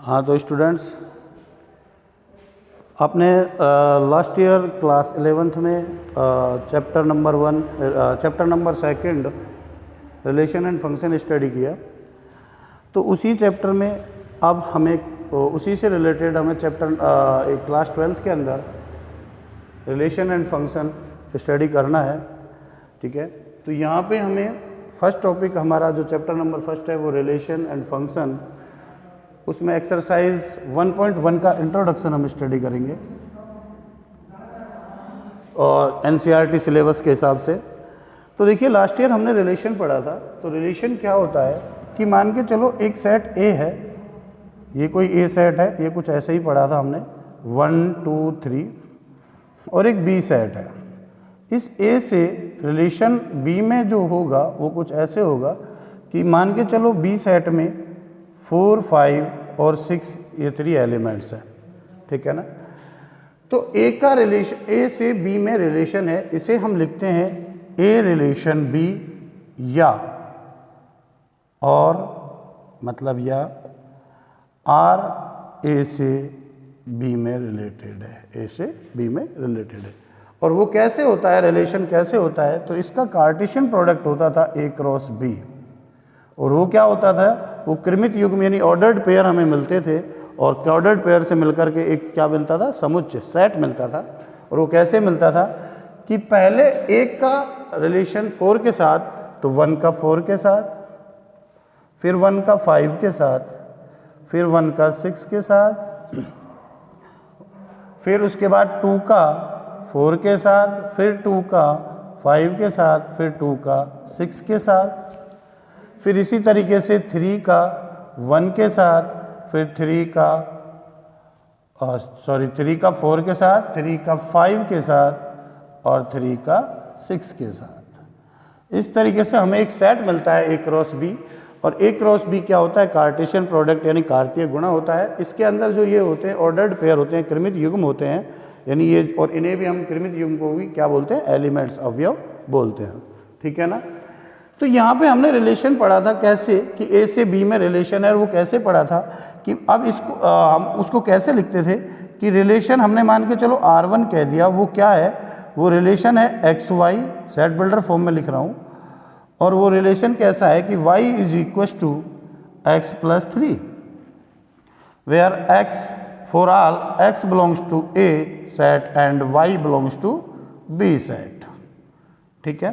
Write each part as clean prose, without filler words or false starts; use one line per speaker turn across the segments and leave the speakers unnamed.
हाँ तो स्टूडेंट्स, आपने लास्ट ईयर क्लास 11th में chapter number 2 relation and function study किया। तो उसी चैप्टर में अब हमें उसी से रिलेटेड हमें क्लास 12th के अंदर रिलेशन एंड फंक्शन स्टडी करना है। ठीक है, तो यहाँ पे हमें फर्स्ट टॉपिक हमारा जो चैप्टर नंबर 1 है वो रिलेशन एंड फंक्शन, उसमें एक्सरसाइज 1.1 का इंट्रोडक्शन हम स्टडी करेंगे और एनसीईआरटी सिलेबस के हिसाब से। तो देखिए, लास्ट ईयर हमने रिलेशन पढ़ा था। तो रिलेशन क्या होता है कि मान के चलो एक सेट ए है, ये कोई ए सेट है, ये कुछ ऐसे ही पढ़ा था हमने 1 2 3, और एक बी सेट है। इस ए से रिलेशन बी में जो होगा वो कुछ ऐसे होगा कि मान के चलो बी सेट में 4 5 और 6 ये 3 एलिमेंट्स हैं। ठीक है ना। तो ए का रिलेशन, ए से बी में रिलेशन है, इसे हम लिखते हैं ए रिलेशन बी, या और मतलब या आर ए से बी में रिलेटेड है, ए से बी में रिलेटेड है। और वो कैसे होता है, रिलेशन कैसे होता है, तो इसका कार्टेशियन प्रोडक्ट होता था ए क्रॉस बी, और वो क्या होता था, वो क्रमित युग्म यानी ऑर्डर्ड पेयर हमें मिलते थे, और ऑर्डर्ड पेयर से मिलकर के एक क्या मिलता था, समुच्चय सेट मिलता था। और वो कैसे मिलता था कि पहले एक का रिलेशन 4 के साथ, तो 1 का 4 के साथ, फिर 1 का 5 के साथ, फिर 1 का 6 के साथ, फिर उसके बाद 2 का 4 के साथ, फिर 2 का 5 के साथ, फिर 2 का 6 के साथ, फिर इसी तरीके से 3 का 1 के साथ, फिर 3 का 4 के साथ, 3 का 5 के साथ, और 3 का 6 के साथ। इस तरीके से हमें एक सेट मिलता है ए क्रॉस बी। और ए क्रॉस बी क्या होता है, कार्टेशियन प्रोडक्ट यानी कार्तीय गुणा होता है। इसके अंदर जो ये होते हैं ऑर्डर्ड पेयर होते हैं, क्रमित युग्म होते हैं, यानी ये, और इन्हें भी हम क्रमित युग्म को भी क्या बोलते हैं, एलिमेंट्स, अवयव बोलते हैं। ठीक है ना। तो यहाँ पे हमने रिलेशन पढ़ा था कैसे कि ए से बी में रिलेशन है, और वो कैसे पढ़ा था कि अब इसको हम उसको कैसे लिखते थे कि रिलेशन हमने मान के चलो R1 कह दिया, वो क्या है, वो रिलेशन है x y, set builder form में लिख रहा हूँ। और वो रिलेशन कैसा है कि y is equal to x plus 3, where x for all x belongs to A set and y belongs to B set. ठीक है।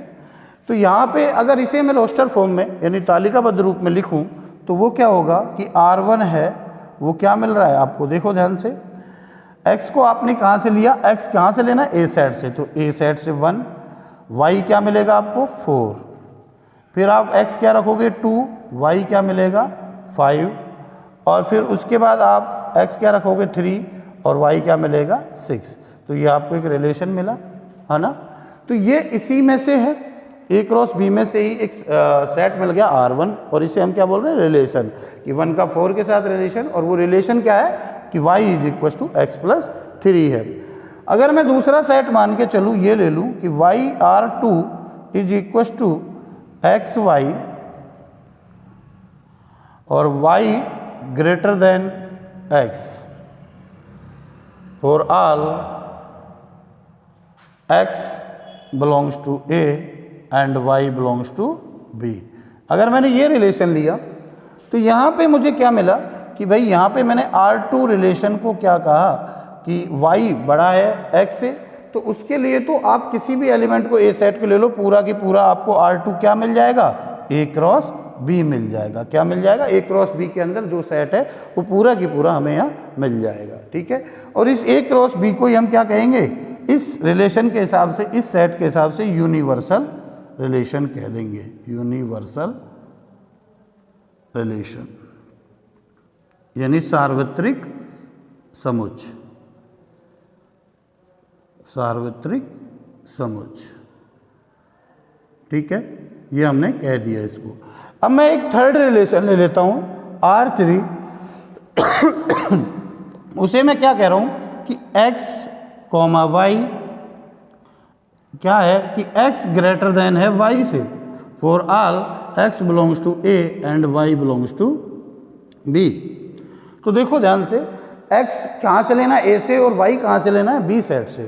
तो यहाँ पे अगर इसे मैं रोस्टर फॉर्म में यानी तालिकाबद्ध रूप में लिखूँ तो वो क्या होगा कि R1 है, वो क्या मिल रहा है आपको, देखो ध्यान से। x को आपने कहाँ से लिया, x कहाँ से लेना, a सेट से, तो a सेट से 1, y क्या मिलेगा आपको 4, फिर आप x क्या रखोगे 2, y क्या मिलेगा 5, और फिर उसके बाद आप x क्या रखोगे 3, और y क्या मिलेगा 6। तो ये आपको एक रिलेशन मिला है ना। तो ये इसी में से है, ए क्रॉस बी में से ही एक सेट मिल गया R1, और इसे हम क्या बोल रहे हैं, रिलेशन, कि 1 का 4 के साथ रिलेशन। और वो रिलेशन क्या है कि y is equal to x plus 3 है। अगर मैं दूसरा सेट मान के चलूँ, ये ले लूँ कि YR2 is equal to x y, और y greater than x for all x belongs to a and y belongs to b। अगर मैंने ये रिलेशन लिया तो यहाँ पे मुझे क्या मिला कि भाई यहाँ पे मैंने R2 रिलेशन को क्या कहा कि y बड़ा है x से, तो उसके लिए तो आप किसी भी एलिमेंट को a सेट को ले लो, पूरा की पूरा आपको R2 क्या मिल जाएगा, a क्रॉस b मिल जाएगा। क्या मिल जाएगा, a क्रॉस b के अंदर जो सेट है वो पूरा की पूरा हमें यहाँ मिल जाएगा। ठीक है। और इस a क्रॉस b को ही हम क्या कहेंगे, इस रिलेशन के हिसाब से, इस सेट के हिसाब से यूनिवर्सल रिलेशन कह देंगे, यूनिवर्सल रिलेशन यानी सार्वत्रिक समुच्चय, सार्वत्रिक समुच्चय। ठीक है, ये हमने कह दिया इसको। अब मैं एक थर्ड रिलेशन ले लेता हूँ R3 उसे मैं क्या कह रहा हूँ कि x, y क्या है कि x ग्रेटर देन है y से, for all x belongs to a and y belongs to b। तो देखो ध्यान से, x कहाँ से लेना है, a से, और y कहाँ से लेना है, b सेट से।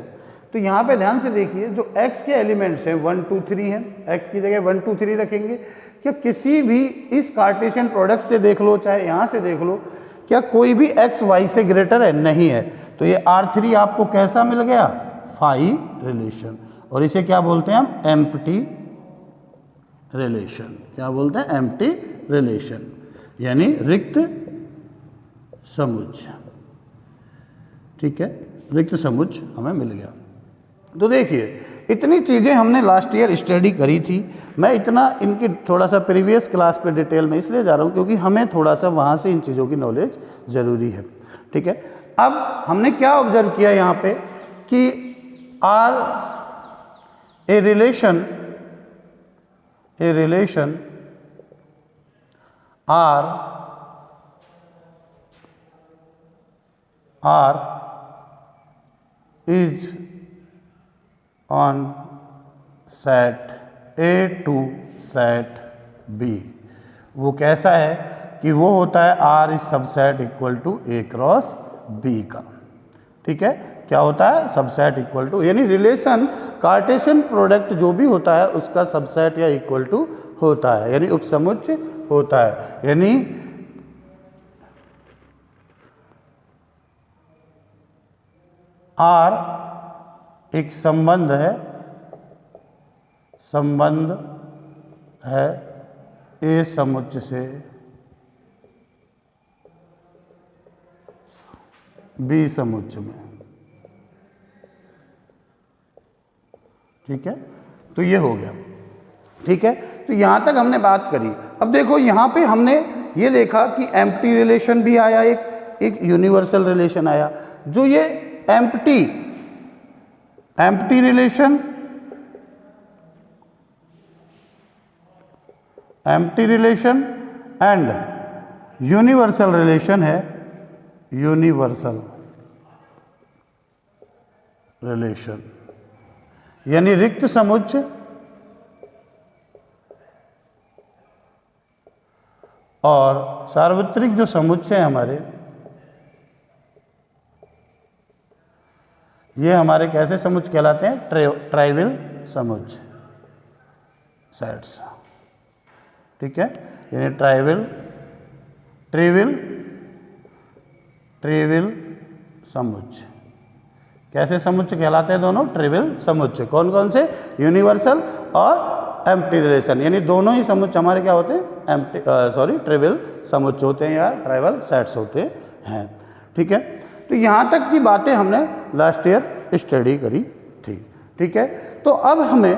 तो यहाँ पे ध्यान से देखिए, जो x के एलिमेंट्स हैं 1 2 3 हैं, x की जगह 1 2 3 रखेंगे। क्या किसी भी इस कार्टेशियन प्रोडक्ट से देख लो, चाहे यहाँ से देख लो, क्या कोई भी x y से ग्रेटर है? नहीं है। तो ये R3 आपको कैसा मिल गया? Phi relation. और इसे क्या बोलते हैं हम? Empty relation. क्या बोलते हैं? एम्प्टी रिलेशन, यानी रिक्त समुच्चय। ठीक है, रिक्त समुच्चय हमें मिल गया। तो देखिए, इतनी चीज़ें हमने लास्ट ईयर स्टडी करी थी। मैं इतना इनकी थोड़ा सा प्रीवियस क्लास पे डिटेल में इसलिए जा रहा हूँ क्योंकि हमें थोड़ा सा वहाँ से इन चीज़ों की नॉलेज ज़रूरी है। ठीक है, अब हमने क्या ऑब्जर्व किया यहाँ पे कि R a relation R is on set A to set B। वो कैसा है कि वो होता है R is subset equal to A cross B का। ठीक है, क्या होता है? सबसेट इक्वल टू, यानी रिलेशन कार्टेशियन प्रोडक्ट जो भी होता है उसका सबसेट या इक्वल टू होता है, यानी उपसमुच्चय होता है। यानी R एक संबंध है A समुच्चय से B समुच्चय में। ठीक है, तो ये हो गया। ठीक है, तो यहाँ तक हमने बात करी। अब देखो यहाँ पे हमने ये देखा कि एम्प्टी रिलेशन भी आया, एक यूनिवर्सल रिलेशन आया। जो ये empty relation and universal relation है, यूनिवर्सल रिलेशन यानी रिक्त समुच्चय और सार्वत्रिक जो समुच्चय है हमारे, ये हमारे कैसे समुच्चय कहलाते हैं? ट्राइवियल समुच्चय सेट्स। ठीक है, यानी ट्रिवियल समुच्चय। कैसे समुच्चय कहलाते हैं दोनों? ट्रिवियल समुच्चय। कौन कौन से? यूनिवर्सल और एम्प्टी रिलेशन, यानी दोनों ही समुच्चय हमारे क्या होते हैं? ट्रिवियल समुच्चय होते हैं या ट्राइवल सेट्स होते हैं। ठीक है, तो यहाँ तक की बातें हमने लास्ट ईयर स्टडी करी थी। ठीक है, तो अब हमें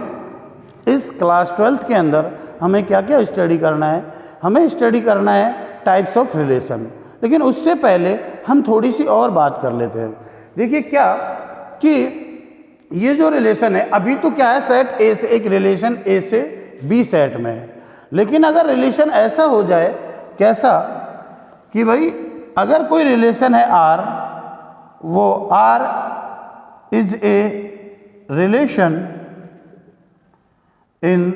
इस क्लास 12th के अंदर हमें क्या क्या स्टडी करना है? हमें स्टडी करना है टाइप्स ऑफ रिलेशन। लेकिन उससे पहले हम थोड़ी सी और बात कर लेते हैं। देखिए क्या कि ये जो रिलेशन है, अभी तो क्या है, सेट ए से, एक रिलेशन ए से बी सेट में है। लेकिन अगर रिलेशन ऐसा हो जाए, कैसा कि भाई अगर कोई रिलेशन है आर, वो R is a relation in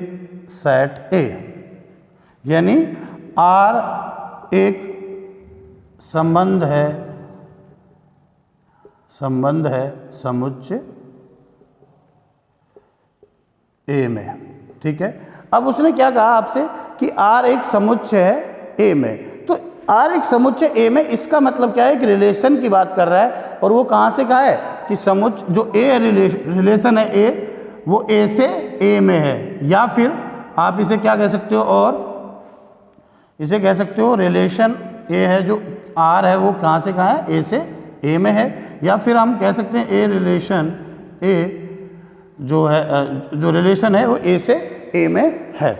set A, यानी आर एक संबंध है समुच्चय ए में। ठीक है, अब उसने क्या कहा आपसे कि आर एक समुच्चय है ए में। तो आर एक समुच्चय ए में, इसका मतलब क्या है कि रिलेशन की बात कर रहा है। और वो कहाँ से कहा है कि समुच्चय जो ए रिलेशन है ए, वो ए से ए में है। या फिर आप इसे क्या कह सकते हो, और इसे कह सकते हो रिलेशन ए है, जो आर है वो कहाँ से कहाँ है? ए से ए में है। या फिर हम कह सकते हैं ए रिलेशन ए जो है, जो रिलेशन है वो ए से ए में है।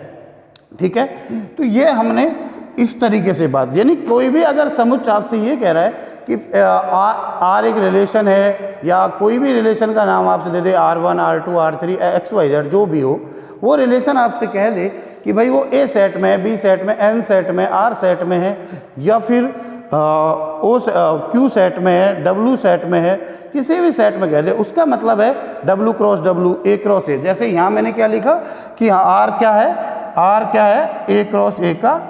ठीक है, तो ये हमने इस तरीके से बात, यानी कोई भी अगर समुच्चय आपसे ये कह रहा है कि आर एक रिलेशन है, या कोई भी रिलेशन का नाम आपसे दे दे, R1 R2 R3 XYZ जो भी हो, वो रिलेशन आपसे कह दे कि भाई वो ए सेट में है, बी सेट में, एन सेट में, आर सेट में है, या फिर क्यू सेट में है, डब्ल्यू सेट में है, किसी भी सेट में कह दे, उसका मतलब है डब्ल्यू क्रॉस डब्ल्यू, ए क्रॉस ए। जैसे यहाँ मैंने क्या लिखा कि हाँ आर क्या है? ए क्रॉस ए का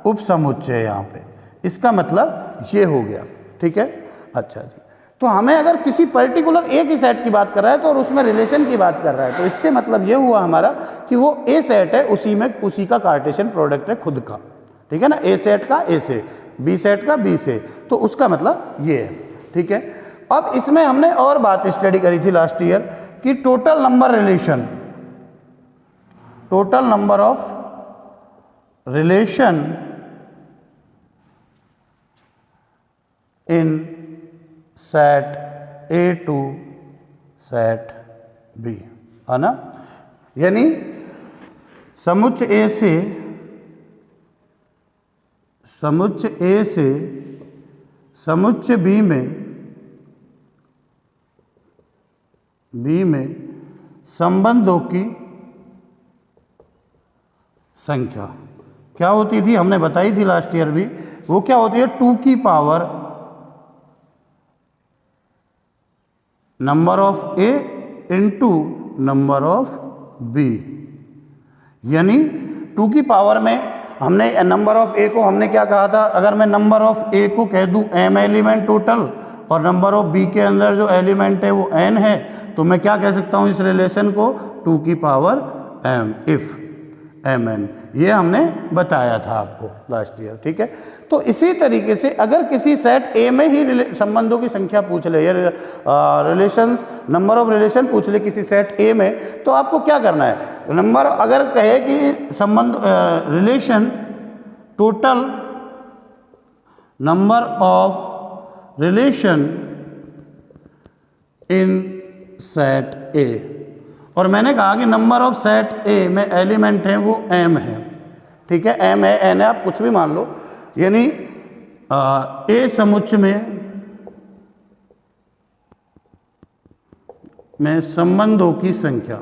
उपसमुच्चय है यहाँ पे, इसका मतलब ये हो गया, ठीक है। अच्छा जी, तो हमें अगर किसी पर्टिकुलर ए की सेट की बात कर रहा है तो और उसमें रिलेशन की बात कर रहा है, तो इससे मतलब ये हुआ हमारा कि वो ए सेट है, उसी का कार्टेशियन प्रोडक्ट है खुद का, ठीक है ना। ए सेट का ए से, बी सेट का बी से, तो उसका मतलब ये है, ठीक है। अब इसमें हमने और बात स्टडी करी थी लास्ट ईयर कि total number relation, total number of relation in set A to set B, है ना। यानी समुच्चय ए से समुच्चय बी में संबंधों की संख्या क्या होती थी, हमने बताई थी लास्ट ईयर भी। वो क्या होती है, 2 की power number of A into number of B. यानी 2 की पावर में हमने नंबर ऑफ ए को हमने क्या कहा था, अगर मैं नंबर ऑफ ए को कह दूं m एलिमेंट टोटल और नंबर ऑफ बी के अंदर जो एलिमेंट है वो n है, तो मैं क्या कह सकता हूं इस रिलेशन को, 2 की पावर m इफ mn। ये हमने बताया था आपको लास्ट ईयर, ठीक है। तो इसी तरीके से अगर किसी सेट ए में ही संबंधों की संख्या पूछ ले, या रिलेशंस नंबर ऑफ रिलेशन पूछ ले किसी सेट ए में, तो आपको क्या करना है, नंबर अगर कहे कि संबंध relation total number of relation in set ए, और मैंने कहा कि नंबर ऑफ सेट ए में एलिमेंट है वो m है, ठीक है। m है, n है, आप कुछ भी मान लो। यानी ए समुच्चय में संबंधों की संख्या,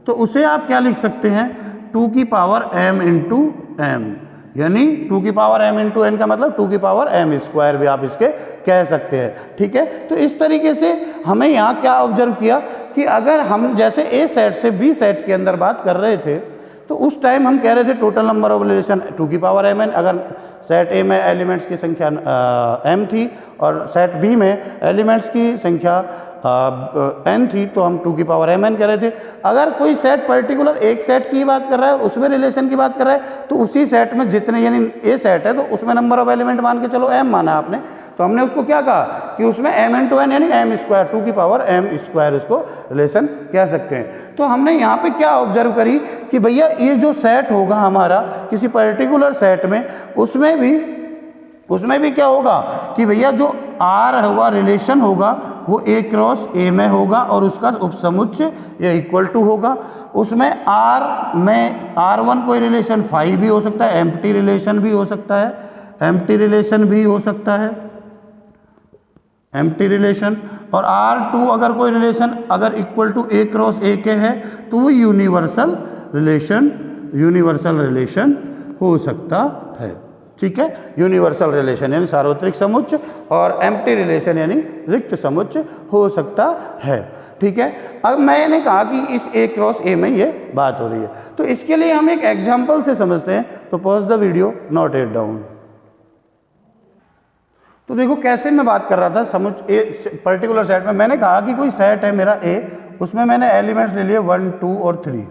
तो उसे आप क्या लिख सकते हैं, 2 की पावर m इंटू m। यानी 2 की पावर m इंटू n का मतलब 2 की पावर m स्क्वायर भी आप इसके कह सकते हैं, ठीक है। तो इस तरीके से हमें यहाँ क्या ऑब्जर्व किया कि अगर हम जैसे ए सेट से बी सेट के अंदर बात कर रहे थे, तो उस टाइम हम कह रहे थे टोटल नंबर ऑफ रिलेशन 2 की पावर mn। अगर सेट ए में एलिमेंट्स की संख्या m थी और सेट बी में एलिमेंट्स की संख्या n थी, तो हम 2 की पावर mn कह रहे थे। अगर कोई सेट पर्टिकुलर एक सेट की बात कर रहा है और उसमें रिलेशन की बात कर रहा है, तो उसी सेट में जितने, यानी ए सेट है तो उसमें नंबर ऑफ एलिमेंट मान के चलो m माना आपने, तो हमने उसको क्या कहा कि उसमें m इंटू n यानी m स्क्वायर, 2 की पावर m स्क्वायर उसको रिलेशन कह सकते हैं। तो हमने यहाँ पे क्या ऑब्जर्व करी कि भैया ये जो सेट होगा हमारा किसी पर्टिकुलर सेट में, उसमें भी क्या होगा कि भैया जो R होगा, रिलेशन होगा, वो A क्रॉस A में होगा और उसका उपसमुच्चय या इक्वल टू होगा। उसमें R में R1 कोई रिलेशन फाई भी हो सकता है, एम्प्टी रिलेशन भी हो सकता है, एम्प्टी रिलेशन भी हो सकता है, एम्प्टी रिलेशन। और R2 अगर कोई रिलेशन अगर equal to A cross A के है तो वो यूनिवर्सल रिलेशन हो सकता है, ठीक है। यूनिवर्सल रिलेशन यानी सार्वत्रिक समुच्चय और एम्प्टी रिलेशन यानी रिक्त समुच्चय हो सकता है, ठीक है। अब मैंने कहा कि इस ए क्रॉस ए में ये बात हो रही है, तो इसके लिए हम एक एग्जाम्पल से समझते हैं। तो pause the video, note it down. तो देखो कैसे मैं बात कर रहा था समुच्चय ए पर्टिकुलर सेट में। मैंने कहा कि कोई सेट है मेरा ए, उसमें मैंने एलिमेंट्स ले लिए 1, 2 और 3,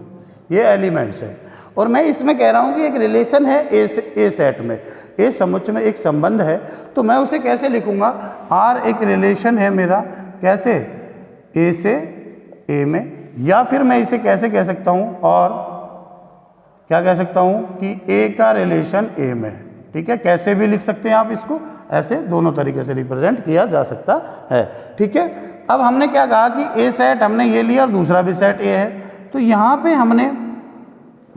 ये एलिमेंट्स हैं। और मैं इसमें कह रहा हूँ कि एक रिलेशन है ए सेट में, ए समुच्चय में एक संबंध है, तो मैं उसे कैसे लिखूंगा, आर एक रिलेशन है मेरा, कैसे, ए से ए में। या फिर मैं इसे कैसे कह सकता हूँ, और क्या कह सकता हूँ कि ए का रिलेशन ए में, ठीक है। कैसे भी लिख सकते हैं आप इसको, ऐसे दोनों तरीके से रिप्रेजेंट किया जा सकता है, ठीक है। अब हमने क्या कहा कि ए सेट हमने ये लिया और दूसरा भी सेट ए है, तो यहाँ पे हमने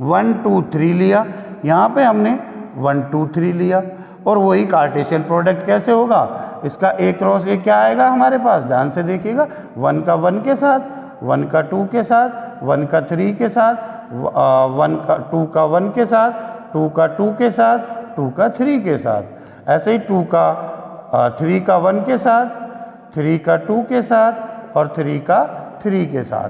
1, 2, 3 लिया, यहाँ पे हमने 1, 2, 3 लिया। और वही कार्टेशियन प्रोडक्ट कैसे होगा, इसका ए क्रॉस ए क्या आएगा हमारे पास, ध्यान से देखिएगा, 1 का 1 के साथ, 1 का 2 के साथ, 1 का 3 के साथ, 2 का 1 के साथ, 2 का 2 के साथ, 2 का 3 के साथ। ऐसे ही 2 का 3 का 1 के साथ, 3 का 2 के साथ और 3 का 3 के साथ,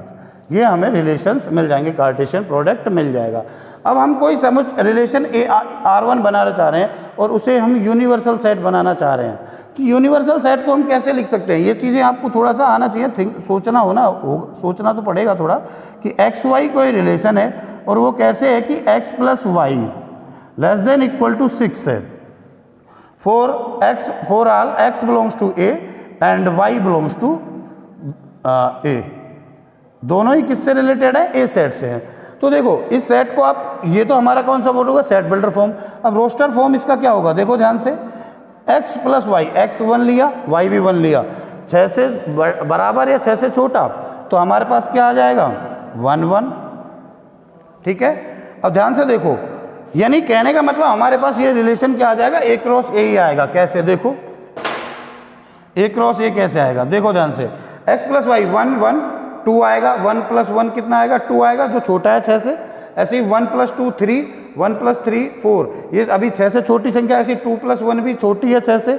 ये हमें रिलेशंस मिल जाएंगे, कार्टेशियन प्रोडक्ट मिल जाएगा। अब हम कोई समुच्चय रिलेशन R1 बनाना चाह रहे हैं और उसे हम यूनिवर्सल सेट बनाना चाह रहे हैं, तो यूनिवर्सल सेट को हम कैसे लिख सकते हैं? ये चीज़ें आपको थोड़ा सा आना चाहिए, सोचना तो पड़ेगा थोड़ा कि एक्स वाई कोई रिलेशन है और वो कैसे है कि x plus y less than equal to 6 है for all x belongs to A and y belongs to A. दोनों ही किससे रिलेटेड है? ए सेट से है। तो देखो इस सेट को आप, ये तो हमारा कौन सा फॉर्म होगा? Set builder form. अब रोस्टर फॉर्म इसका क्या होगा? देखो ध्यान से, x प्लस वाई, एक्स 1 लिया y भी 1 लिया, 6 से बराबर या 6 से छोटा, तो हमारे पास क्या आ जाएगा? 1 1। ठीक है, अब ध्यान से देखो, यानी कहने का मतलब हमारे पास ये रिलेशन क्या आ जाएगा? a क्रॉस a ही आएगा। कैसे? देखो a क्रॉस a कैसे आएगा? देखो ध्यान से, x प्लस वाई 1 1 2 आएगा, 1 प्लस 1 कितना आएगा? 2 आएगा, जो छोटा है 6 से। ऐसे ही 1 प्लस 2 3, 1 प्लस 3 4, ये अभी 6 से छोटी संख्या। ऐसी 2 प्लस 1 भी छोटी है 6 से,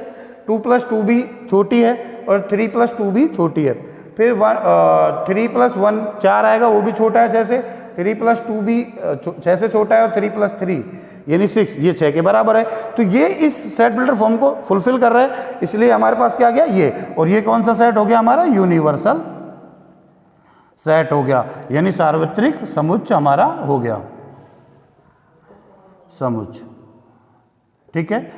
2 प्लस 2 भी छोटी है और 3 प्लस 2 भी छोटी है। फिर 3 प्लस 1 4 आएगा, वो भी छोटा है 6 से। 3 प्लस 2 भी 6 से छोटा है और 3 प्लस 3 यानी 6, ये 6 के बराबर है। तो ये इस सेट बिल्डर फॉर्म को फुलफिल कर रहा है, इसलिए हमारे पास क्या आ गया? ये। और ये कौन सा सेट हो गया हमारा? यूनिवर्सल सेट हो गया, यानी सार्वत्रिक समुच्चय हमारा हो गया समुच्चय। ठीक है,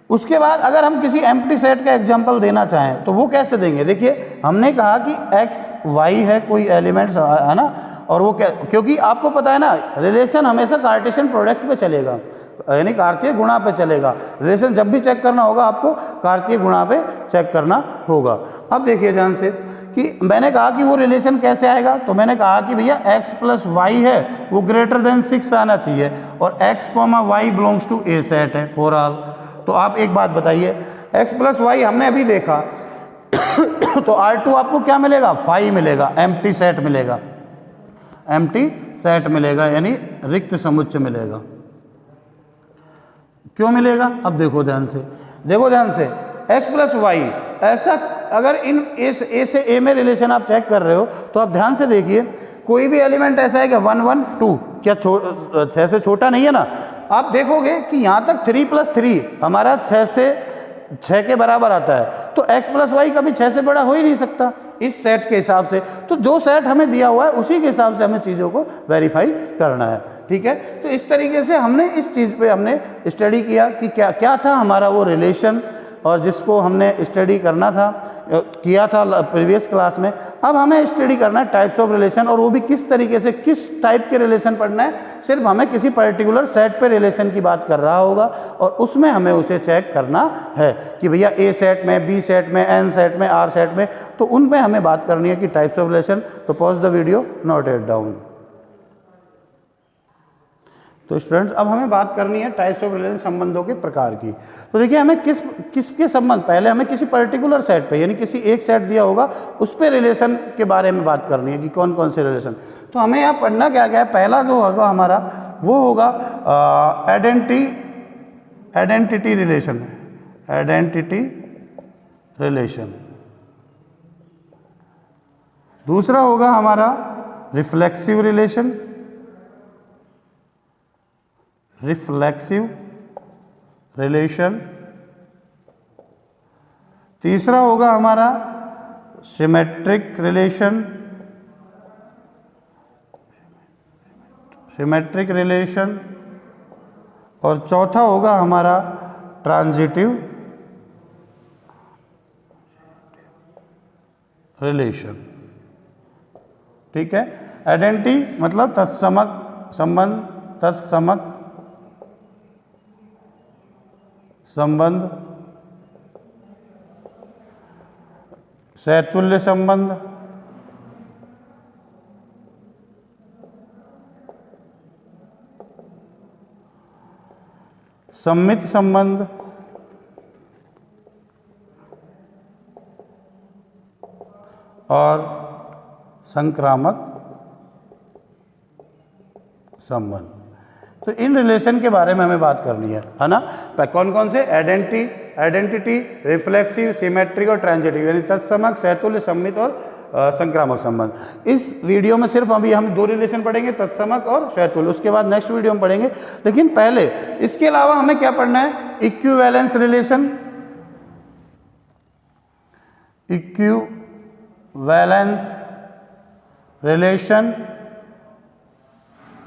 उसके बाद अगर हम किसी एम्प्टी सेट का एग्जांपल देना चाहें तो वो कैसे देंगे? देखिए, हमने कहा कि एक्स वाई है कोई एलिमेंट्स, है ना, और वो क्या, क्योंकि आपको पता है ना रिलेशन हमेशा कार्टेशियन प्रोडक्ट पे चलेगा, यानी कार्तीय गुणा पे चलेगा। रिलेशन जब भी चेक करना होगा आपको कार्तीय गुणा पे चेक करना होगा। अब देखिए ध्यान से कि मैंने कहा कि वो रिलेशन कैसे आएगा, तो मैंने कहा कि भैया x प्लस वाई है वो ग्रेटर देन 6 आना चाहिए और x comma y belongs to A set है फॉर ऑल। तो आप एक बात बताइए, x प्लस वाई हमने अभी देखा तो R2 आपको क्या मिलेगा? 5 मिलेगा, एम्प्टी सेट मिलेगा, एम्प्टी सेट मिलेगा, यानी रिक्त समुच्चय मिलेगा। क्यों मिलेगा? अब देखो ध्यान से, देखो ध्यान से, x प्लस वाई, ऐसा अगर इन ए से ए में रिलेशन आप चेक कर रहे हो तो आप ध्यान से देखिए, कोई भी एलिमेंट ऐसा है कि 1 1 2 क्या 6 से छोटा नहीं है ना? आप देखोगे कि यहाँ तक 3 प्लस 3 हमारा 6 के बराबर आता है, तो x प्लस वाई कभी 6 से बड़ा हो ही नहीं सकता इस सेट के हिसाब से। तो जो सेट हमें दिया हुआ है उसी के हिसाब से हमें चीज़ों को वेरीफाई करना है। ठीक है, तो इस तरीके से हमने इस चीज़ पे हमने स्टडी किया कि क्या क्या था हमारा वो रिलेशन, और जिसको हमने स्टडी करना था, किया था प्रीवियस क्लास में। अब हमें स्टडी करना है टाइप्स ऑफ रिलेशन, और वो भी किस तरीके से, किस टाइप के रिलेशन पढ़ना है। सिर्फ हमें किसी पर्टिकुलर सेट पे रिलेशन की बात कर रहा होगा और उसमें हमें उसे चेक करना है कि भैया ए सेट में, बी सेट में, एन सेट में, आर सेट में, तो उन पे हमें बात करनी है कि टाइप्स ऑफ रिलेशन। तो pause the video, note it down. तो स्टूडेंट्स, अब हमें बात करनी है टाइप्स ऑफ रिलेशन, संबंधों के प्रकार की। तो देखिए, हमें किसके संबंध, पहले हमें किसी पर्टिकुलर सेट पे, यानी किसी एक सेट दिया होगा उस पे रिलेशन के बारे में बात करनी है कि कौन कौन से रिलेशन। तो हमें यहाँ पढ़ना क्या क्या है? पहला जो होगा हमारा वो होगा आइडेंटिटी रिलेशन, आइडेंटिटी रिलेशन। दूसरा होगा हमारा रिफ्लेक्सिव रिलेशन, रिफ्लेक्सिव रिलेशन। तीसरा होगा हमारा सिमेट्रिक रिलेशन, सिमेट्रिक रिलेशन। और चौथा होगा हमारा ट्रांजिटिव रिलेशन। ठीक है, आइडेंटिटी मतलब तत्समक संबंध, तत्समक संबंध, सैतुल्य संबंध, सम्मित संबंध, और संक्रामक संबंध। तो इन रिलेशन के बारे में हमें बात करनी है ना? कौन कौन से? आइडेंटिटी, रिफ्लेक्सिव, सिमेट्रिक और ट्रांजिटिव, यानी तत्समक, सैतुल्य, सम्मित और संक्रामक संबंध। इस वीडियो में सिर्फ अभी हम 2 रिलेशन पढ़ेंगे, तत्समक और शैतुल, उसके बाद नेक्स्ट वीडियो में पढ़ेंगे। लेकिन पहले इसके अलावा हमें क्या पढ़ना है, equivalence relation, equivalence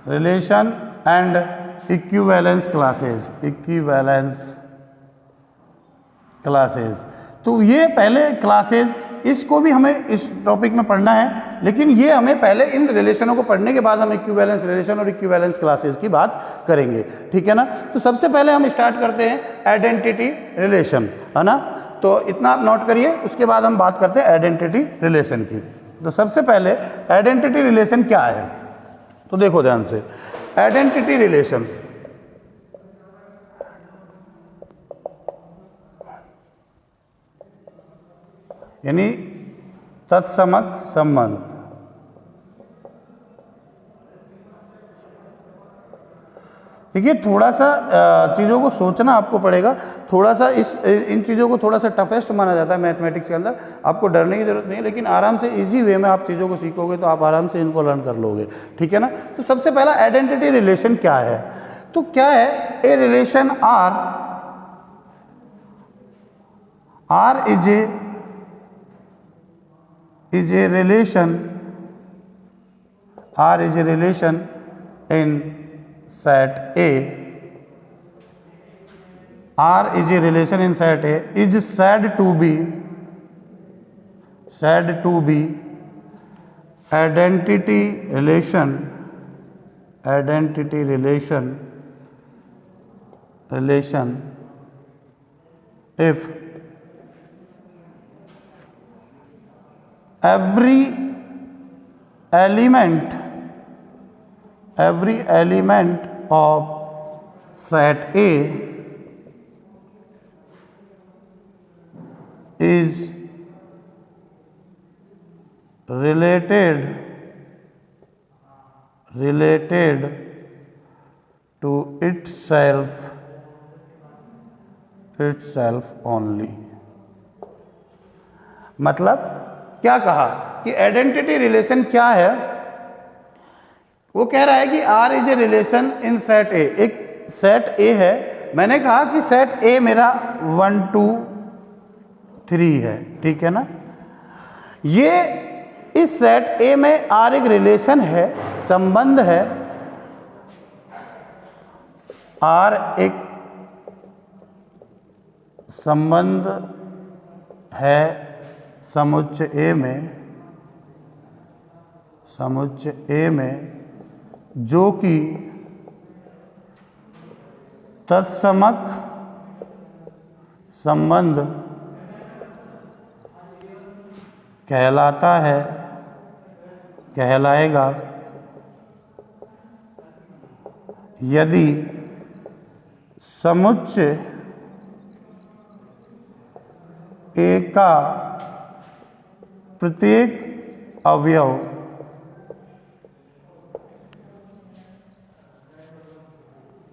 relation and equivalence classes. तो ये पहले क्लासेस, इसको भी हमें इस टॉपिक में पढ़ना है, लेकिन ये हमें पहले इन रिलेशनों को पढ़ने के बाद हम इक्विवेलेंस रिलेशन और इक्विवेलेंस क्लासेस की बात करेंगे, ठीक है ना। तो सबसे पहले हम स्टार्ट करते हैं आइडेंटिटी रिलेशन, है ना। तो इतना आप नोट करिए, उसके बाद हम बात करते हैं आइडेंटिटी रिलेशन की। तो सबसे पहले आइडेंटिटी रिलेशन क्या है, तो देखो ध्यान से। आइडेंटिटी रिलेशन यानी तत्समक संबंध। देखिए थोड़ा सा चीज़ों को सोचना आपको पड़ेगा, थोड़ा सा इन चीज़ों को थोड़ा सा टफेस्ट माना जाता है मैथमेटिक्स के अंदर। आपको डरने की जरूरत नहीं है, लेकिन आराम से इजी वे में आप चीज़ों को सीखोगे तो आप आराम से इनको लर्न कर लोगे, ठीक है ना। तो सबसे पहला आइडेंटिटी रिलेशन क्या है, तो क्या है, a relation R is a relation in set A. R is a relation in set A is said to be identity relation if every element of set A is related to itself only। मतलब क्या कहा कि identity relation क्या है, वो कह रहा है कि R is a relation in set A. एक सेट ए है, मैंने कहा कि सेट ए मेरा 1 2 3 है, ठीक है ना। ये इस सेट ए में आर एक रिलेशन है, संबंध है। आर एक संबंध है समुच्चय ए में, जो कि तत्समक संबंध कहलाएगा यदि समुच्चय ए का प्रत्येक अवयव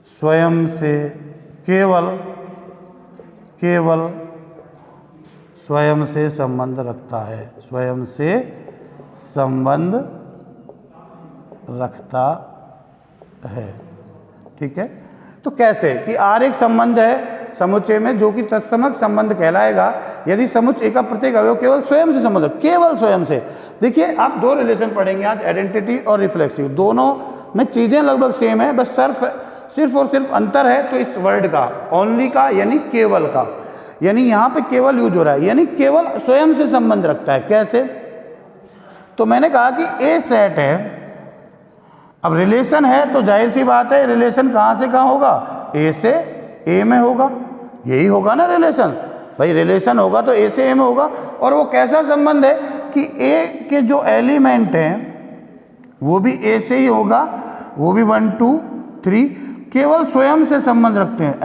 स्वयं से केवल स्वयं से संबंध रखता है, स्वयं से संबंध रखता है, ठीक है। तो कैसे कि आर एक संबंध है समुच्चय में जो कि तत्समक संबंध कहलाएगा यदि समुच्चय का प्रत्येक अवयव केवल स्वयं से संबंध, केवल स्वयं से। देखिए आप 2 रिलेशन पढ़ेंगे आज, आइडेंटिटी और रिफ्लेक्सिव। दोनों में चीजें लगभग सेम है, बस सिर्फ और सिर्फ अंतर है तो इस वर्ड का, ओनली का यानी केवल का, यानी यहाँ पे केवल यूज हो रहा है, यानी केवल स्वयं से संबंध रखता है। कैसे, तो मैंने कहा कि ए सेट है, अब रिलेशन है तो जाहिर सी बात है रिलेशन कहाँ से कहाँ होगा, ए से ए में होगा, यही होगा ना रिलेशन भाई। रिलेशन होगा तो ए से ए में होगा, और वो कैसा संबंध है कि ए के जो एलिमेंट हैं वो भी ए से ही होगा, वो भी 1 2 3 केवल स्वयं से संबंध रखते हैं।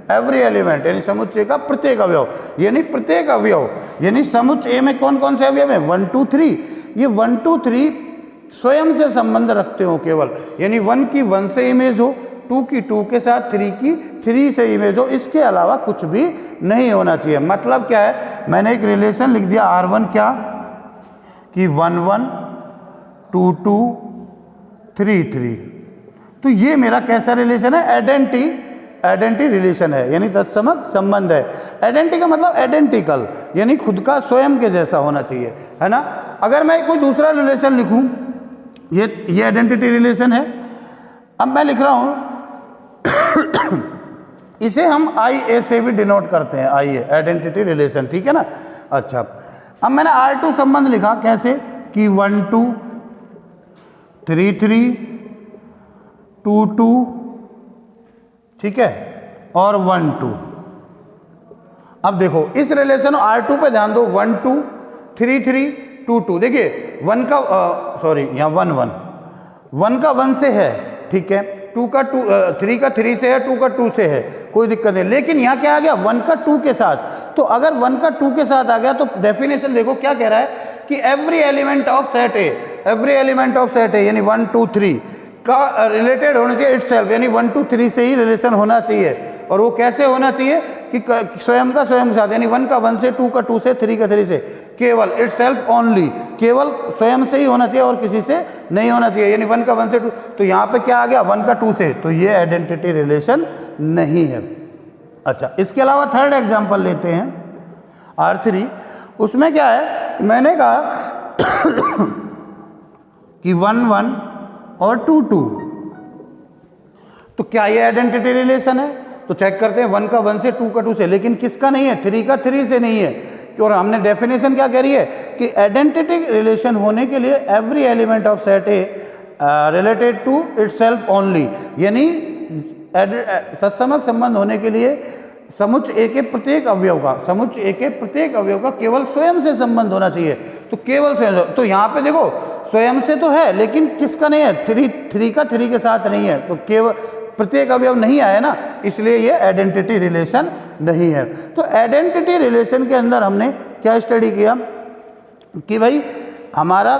एवरी एलिमेंट यानी समुच्चय का प्रत्येक अवयव, यानी प्रत्येक अवयव यानी समुच्चय ए में कौन कौन से अवयव हैं 1 2 3, ये 1 2 3 स्वयं से संबंध रखते हो केवल, यानी 1 की 1 से इमेज हो, 2 की 2 के साथ, 3 की 3 से इमेज हो, इसके अलावा कुछ भी नहीं होना चाहिए। मतलब क्या है, मैंने एक रिलेशन लिख दिया R1 क्या, कि 1 1 2 2 3 3। तो ये मेरा कैसा रिलेशन है? आइडेंटी रिलेशन है, यानी तत्समक संबंध है। आइडेंटी का मतलब आइडेंटिकल, यानी खुद का स्वयं के जैसा होना चाहिए, है ना। अगर मैं कोई दूसरा रिलेशन लिखूं, ये आइडेंटिटी रिलेशन है। अब मैं लिख रहा हूं इसे हम आई ए से भी डिनोट करते हैं, आई ए, आइडेंटिटी रिलेशन, ठीक है ना। अच्छा, अब मैंने R2 संबंध लिखा, कैसे कि 1 2 3 3 2 2, ठीक है, और 1 2। अब देखो इस रिलेशन R2 पे ध्यान दो, 1 2 3 3 2 2। देखिए 1 का सॉरी यहाँ 1 1 1 का 1 से है, ठीक है, 2 का 2 3 का 3 से है, 2 का 2 से है, कोई दिक्कत नहीं। लेकिन यहाँ क्या आ गया? 1 का 2 के साथ। तो अगर 1 का 2 के साथ आ गया तो डेफिनेशन देखो क्या कह रहा है कि every element of set A, every element of set A यानी 1 2 3 का रिलेटेड होना चाहिए इटसेल्फ, यानी 1 2 3 से ही रिलेशन होना चाहिए। और वो कैसे होना चाहिए कि स्वयं का स्वयं के साथ, यानी 1 का 1 से, 2 का 2 से, 3 का 3 से, केवल इटसेल्फ ओनली, केवल स्वयं से ही होना चाहिए और किसी से नहीं होना चाहिए, यानी 1 का 1 से 2। तो यहाँ पे क्या आ गया? 1 का 2 से, तो ये आइडेंटिटी रिलेशन नहीं है। अच्छा, इसके अलावा थर्ड एग्जाम्पल लेते हैं R3। उसमें क्या है, मैंने कहा कि 1 1 और 2 2, तो क्या ये आइडेंटिटी रिलेशन है? तो चेक करते हैं, 1 का 1 से, 2 का 2 से, लेकिन किसका नहीं है? 3 का 3 से नहीं है। और हमने डेफिनेशन क्या कह रही है कि आइडेंटिटी रिलेशन होने के लिए every element of set A related to itself only, यानी तत्समक संबंध होने के लिए समुच्चय ए के प्रत्येक अवयव का, समुच्चय ए के प्रत्येक अवयव का केवल स्वयं से संबंध होना चाहिए। तो केवल स्वयं, तो यहाँ पे देखो स्वयं से तो है, लेकिन किसका नहीं है? 3 का 3 के साथ नहीं है, तो केवल प्रत्येक अवयव नहीं आया ना, इसलिए ये आइडेंटिटी रिलेशन नहीं है। तो आइडेंटिटी रिलेशन के अंदर हमने क्या स्टडी किया कि भाई हमारा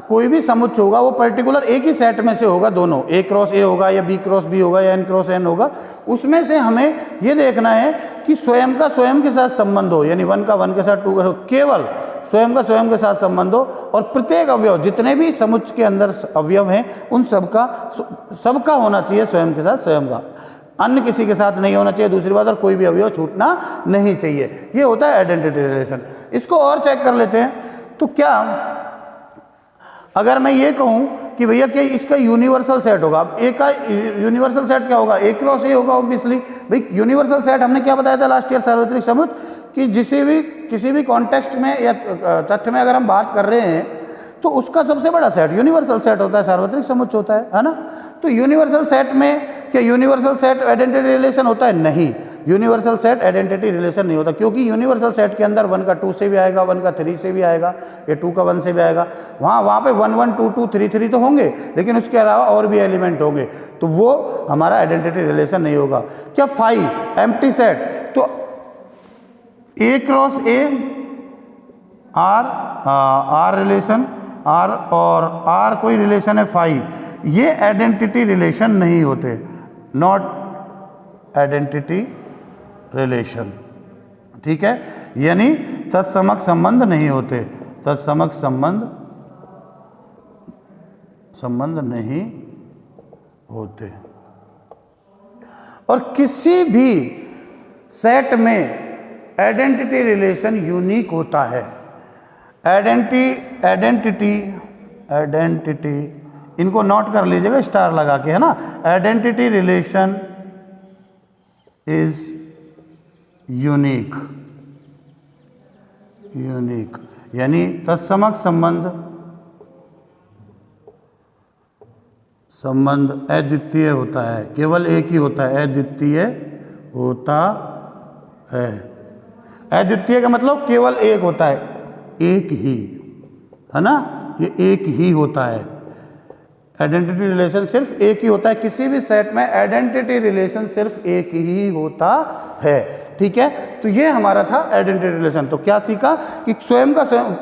कोई भी समुच्चय होगा वो पर्टिकुलर एक ही सेट में से होगा, दोनों A क्रॉस A होगा या B क्रॉस B होगा या N क्रॉस N होगा। उसमें से हमें ये देखना है कि स्वयं का स्वयं के साथ संबंध हो, यानी 1 का 1 के साथ, 2 का केवल स्वयं का स्वयं के साथ संबंध हो, और प्रत्येक अवयव जितने भी समुच्चय के अंदर अवयव हैं उन सबका होना चाहिए स्वयं के साथ स्वयं का, अन्य किसी के साथ नहीं होना चाहिए। दूसरी बात, और कोई भी अवयव छूटना नहीं चाहिए। ये होता है आइडेंटिटी रिलेशन। इसको और चेक कर लेते हैं। तो क्या अगर मैं ये कहूँ कि भैया कि इसका यूनिवर्सल सेट होगा, अब ए का यूनिवर्सल सेट क्या होगा? A क्रॉस A होगा ऑब्वियसली। भाई यूनिवर्सल सेट हमने क्या बताया था लास्ट ईयर, सार्वत्रिक समुच्चय, कि किसी भी कॉन्टेक्स्ट में या तथ्य में अगर हम बात कर रहे हैं तो उसका सबसे बड़ा सेट यूनिवर्सल सेट होता है, सार्वत्रिक समुच्चय होता है ना। तो यूनिवर्सल सेट में क्या यूनिवर्सल सेट आइडेंटिटी रिलेशन होता है? नहीं, यूनिवर्सल सेट आइडेंटिटी रिलेशन नहीं होता, क्योंकि यूनिवर्सल सेट के अंदर 1 का 2 से भी आएगा, 1 का 3 से भी आएगा, या 2 का 1 से भी आएगा। वहाँ पे 1 1 2 2 3 3 तो होंगे, लेकिन उसके अलावा और भी एलिमेंट होंगे, तो वो हमारा आइडेंटिटी रिलेशन नहीं होगा। क्या 5 एम्प्टी सेट? तो A cross A R relation, R और R कोई रिलेशन है 5, ये आइडेंटिटी रिलेशन नहीं होते, नॉट आइडेंटिटी रिलेशन, ठीक है, यानी तत्समक संबंध नहीं होते, तत्समक संबंध नहीं होते। और किसी भी सेट में आइडेंटिटी रिलेशन यूनिक होता है। आइडेंटिटी इनको नोट कर लीजिएगा स्टार लगा के, है ना। आइडेंटिटी रिलेशन इज यूनिक, यानी तत्समक संबंध अद्वितीय होता है, केवल एक ही होता है, अद्वितीय होता है। अद्वितीय का मतलब केवल एक होता है, एक ही, है ना, ये एक ही होता है। आइडेंटिटी रिलेशन सिर्फ एक ही होता है, किसी भी सेट में आइडेंटिटी रिलेशन सिर्फ एक ही होता है, ठीक है। तो ये हमारा था आइडेंटिटी रिलेशन। तो क्या सीखा कि स्वयं का स्वयं,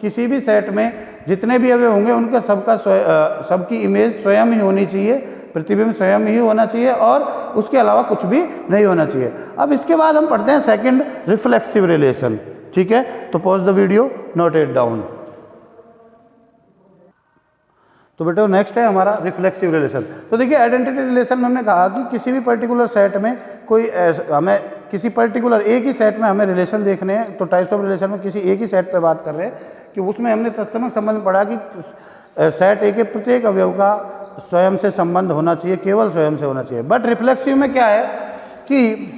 किसी भी सेट में जितने भी अवयव होंगे उनका सबकी इमेज स्वयं ही होनी चाहिए, प्रतिबिंब स्वयं ही होना चाहिए, और उसके अलावा कुछ भी नहीं होना चाहिए। अब इसके बाद हम पढ़ते हैं सेकंड, रिफ्लेक्सिव रिलेशन, ठीक है। तो pause the video, note it down. तो बेटा नेक्स्ट है हमारा रिफ्लेक्सिव रिलेशन। तो देखिए आइडेंटिटी रिलेशन में हमने कहा कि किसी भी पर्टिकुलर सेट में कोई हमें किसी पर्टिकुलर एक ही सेट में हमें रिलेशन देखने हैं, तो टाइप्स ऑफ रिलेशन में किसी एक ही सेट पे बात कर रहे हैं कि उसमें हमने तत्समक संबंध पढ़ा कि सेट ए के प्रत्येक अवयव का स्वयं से संबंध होना चाहिए, केवल स्वयं से होना चाहिए। बट रिफ्लेक्सिव में क्या है कि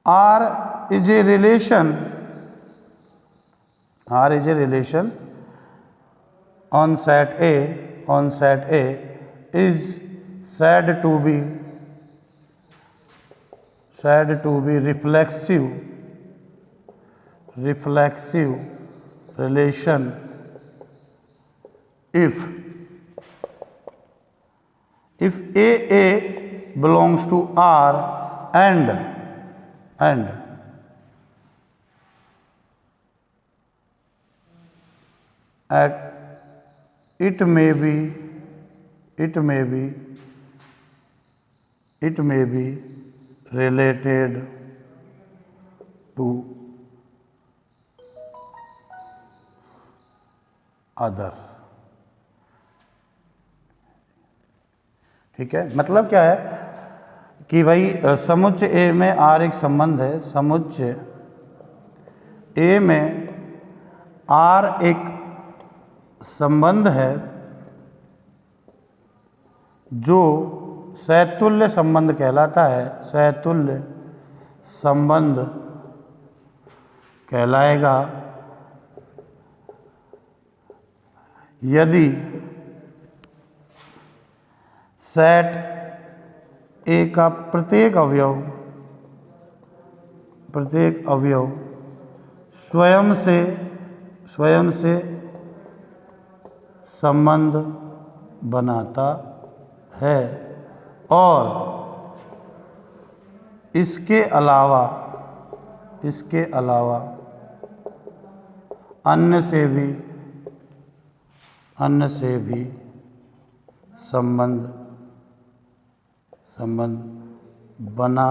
R is a relation on set A is said to be reflexive relation if AA belongs to R and it may be related to other। ठीक है, मतलब क्या है कि भाई समुच्चय ए में आर एक संबंध है, समुच्चय ए में आर एक संबंध है जो सैतुल्य संबंध कहलाता है, सैतुल्य संबंध कहलाएगा यदि सेट ए का प्रत्येक अवयव स्वयं से संबंध बनाता है और इसके अलावा अन्य से भी संबंध बना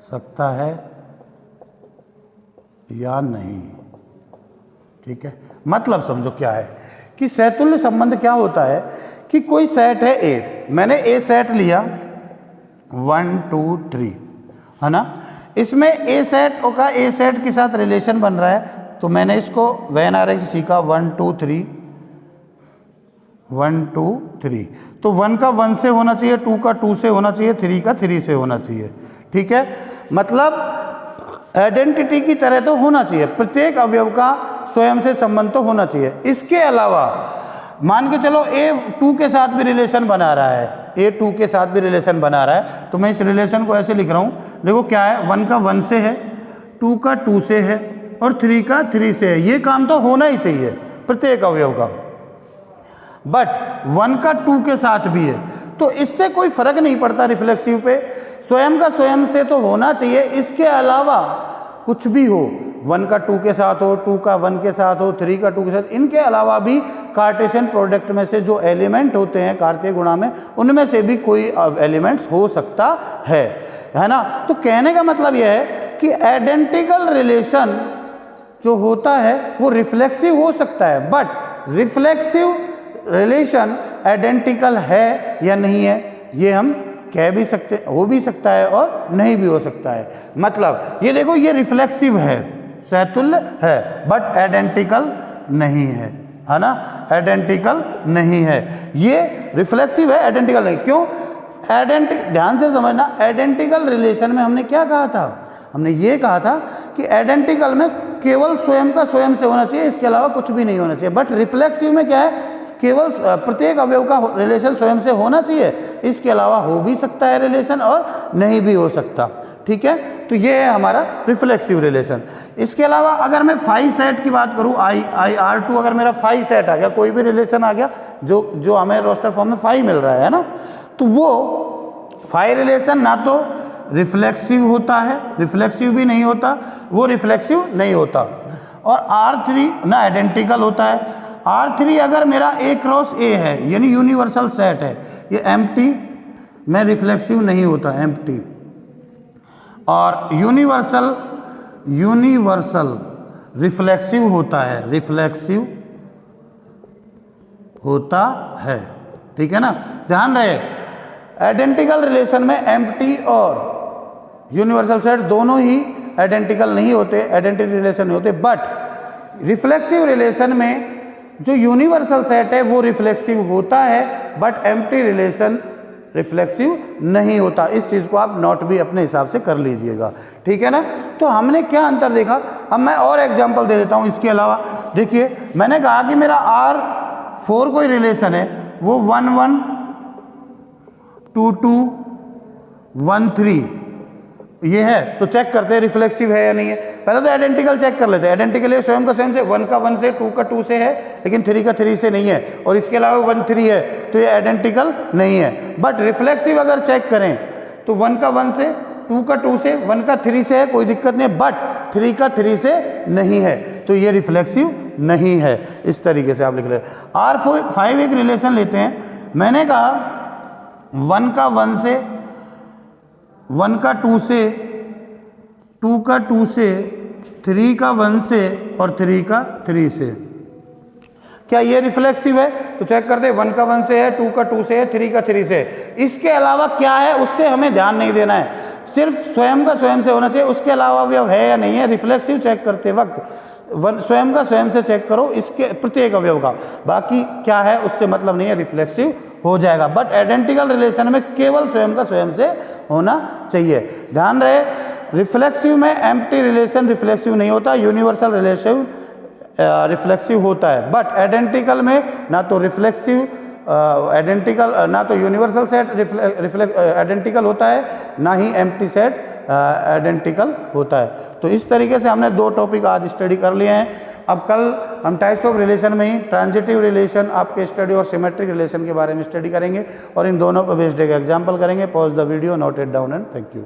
सकता है या नहीं। ठीक है, मतलब समझो क्या है कि सैतुल्य संबंध क्या होता है कि कोई सेट है ए, मैंने ए सेट लिया 1 2 3 है ना, इसमें ए सेट का ए सेट के साथ रिलेशन बन रहा है, तो मैंने इसको वेन आरेख से सीखा 1 2 3 1 2 3, तो 1 का 1 से होना चाहिए, 2 का 2 से होना चाहिए, 3 का 3 से होना चाहिए। ठीक है, मतलब आइडेंटिटी की तरह तो होना चाहिए, प्रत्येक अवयव का स्वयं से संबंध तो होना चाहिए। इसके अलावा मान के चलो ए 2 के साथ भी रिलेशन बना रहा है, ए 2 के साथ भी रिलेशन बना रहा है, तो मैं इस रिलेशन को ऐसे लिख रहा हूँ, देखो क्या है, 1 का 1 से है, 2 का 2 से है और 3 का 3 से है। ये काम तो होना ही चाहिए प्रत्येक अवयव का, बट 1 का 2 के साथ भी है, तो इससे कोई फर्क नहीं पड़ता रिफ्लेक्सिव पे, स्वयं का स्वयं से तो होना चाहिए, इसके अलावा कुछ भी हो, 1 का 2 के साथ हो, 2 का 1 के साथ हो, 3 का 2 के साथ, इनके अलावा भी कार्टेशियन प्रोडक्ट में से जो एलिमेंट होते हैं कार्तीय गुणा में, उनमें से भी कोई एलिमेंट्स हो सकता है ना। तो कहने का मतलब यह है कि आइडेंटिकल रिलेशन जो होता है वो रिफ्लेक्सिव हो सकता है, बट रिफ्लेक्सिव रिलेशन आइडेंटिकल है या नहीं है ये हम कह भी सकते, हो भी सकता है और नहीं भी हो सकता है। मतलब ये देखो, ये रिफ्लेक्सिव है, सैतुल्य है, बट आइडेंटिकल नहीं है ना, आइडेंटिकल नहीं है। ये रिफ्लेक्सिव है, आइडेंटिकल नहीं। क्यों? ध्यान से समझना, आइडेंटिकल रिलेशन में हमने क्या कहा था, हमने ये कहा था कि आइडेंटिकल में केवल स्वयं का स्वयं से होना चाहिए, इसके अलावा कुछ भी नहीं होना चाहिए। बट रिफ्लेक्सिव में क्या है, केवल प्रत्येक अवयव का रिलेशन स्वयं से होना चाहिए, इसके अलावा हो भी सकता है रिलेशन और नहीं भी हो सकता। ठीक है, तो ये है हमारा रिफ्लेक्सिव रिलेशन। इसके अलावा अगर मैं फाई सेट की बात करूँ, IR2 अगर मेरा फाई सेट आ गया, कोई भी रिलेशन आ गया जो हमें रोस्टर फॉर्म में फाई मिल रहा है ना, तो वो फाई रिलेशन ना तो रिफ्लेक्सिव होता है, रिफ्लेक्सिव भी नहीं होता, वो रिफ्लेक्सिव नहीं होता। और R3 ना आइडेंटिकल होता है। R3 अगर मेरा A क्रॉस A है, यानी यूनिवर्सल सेट है, ये एम्प्टी में रिफ्लेक्सिव नहीं होता, एम्प्टी। और यूनिवर्सल रिफ्लेक्सिव होता है, रिफ्लेक्सिव होता है। ठीक है ना, ध्यान रहे आइडेंटिकल रिलेशन में एम्प्टी और यूनिवर्सल सेट दोनों ही आइडेंटिकल नहीं होते, आइडेंटिटी रिलेशन नहीं होते, बट रिफ्लेक्सिव रिलेशन में जो यूनिवर्सल सेट है वो रिफ्लेक्सिव होता है, बट एम्प्टी रिलेशन रिफ्लेक्सिव नहीं होता। इस चीज़ को आप नोट भी अपने हिसाब से कर लीजिएगा। ठीक है ना, तो हमने क्या अंतर देखा। अब मैं और एग्जांपल दे देता हूँ इसके अलावा। देखिए मैंने कहा कि मेरा R4 कोई रिलेशन है, वो 1 1 2 2 1 3 ये है, तो चेक करते हैं रिफ्लेक्सिव है या नहीं है। पहले तो आइडेंटिकल चेक कर लेते हैं। आइडेंटिकल है स्वयं का स्वयं से, 1 का 1 से, 2 का 2 से है, लेकिन 3 का 3 से नहीं है, और इसके अलावा 1 3 है, तो ये आइडेंटिकल नहीं है। बट रिफ्लेक्सिव अगर चेक करें तो 1 का 1 से, 2 का 2 से, 1 का 3 से है, कोई दिक्कत नहीं है, बट 3 का 3 से नहीं है, तो ये रिफ्लेक्सिव नहीं है। इस तरीके से आप लिख ले। R5 एक रिलेशन लेते हैं। मैंने कहा 1 का 1 से, 1 का 2 से, 2 का 2 से, 3 का 1 से और 3 का 3 से, क्या ये रिफ्लेक्सिव है? तो चेक करते हैं, 1 का 1 से है, 2 का 2 से है, 3 का 3 से है। इसके अलावा क्या है उससे हमें ध्यान नहीं देना है, सिर्फ स्वयं का स्वयं से होना चाहिए। उसके अलावा अवयव है या नहीं है, रिफ्लेक्सिव चेक करते वक्त स्वयं का स्वयं से चेक करो, इसके प्रत्येक अवयव का, बाकी क्या है उससे मतलब नहीं है, रिफ्लेक्सिव हो जाएगा। बट आइडेंटिकल रिलेशन में केवल स्वयं का स्वयं से होना चाहिए। ध्यान रहे रिफ्लेक्सिव में एम्प्टी रिलेशन रिफ्लेक्सिव नहीं होता, यूनिवर्सल रिलेशन रिफ्लेक्सिव होता है। बट आइडेंटिकल में ना तो रिफ्लेक्सिव आइडेंटिकल ना तो यूनिवर्सल सेट आइडेंटिकल होता है, ना ही एम्प्टी सेट आइडेंटिकल होता है। तो इस तरीके से हमने 2 टॉपिक आज स्टडी कर लिए हैं। अब कल हम टाइप्स ऑफ रिलेशन में ही ट्रांजिटिव रिलेशन, आपके स्टडी और सिमेट्रिक रिलेशन के बारे में स्टडी करेंगे, और इन दोनों पर बेस्ड एक एग्जाम्पल करेंगे। Pause the video, note it down and thank you.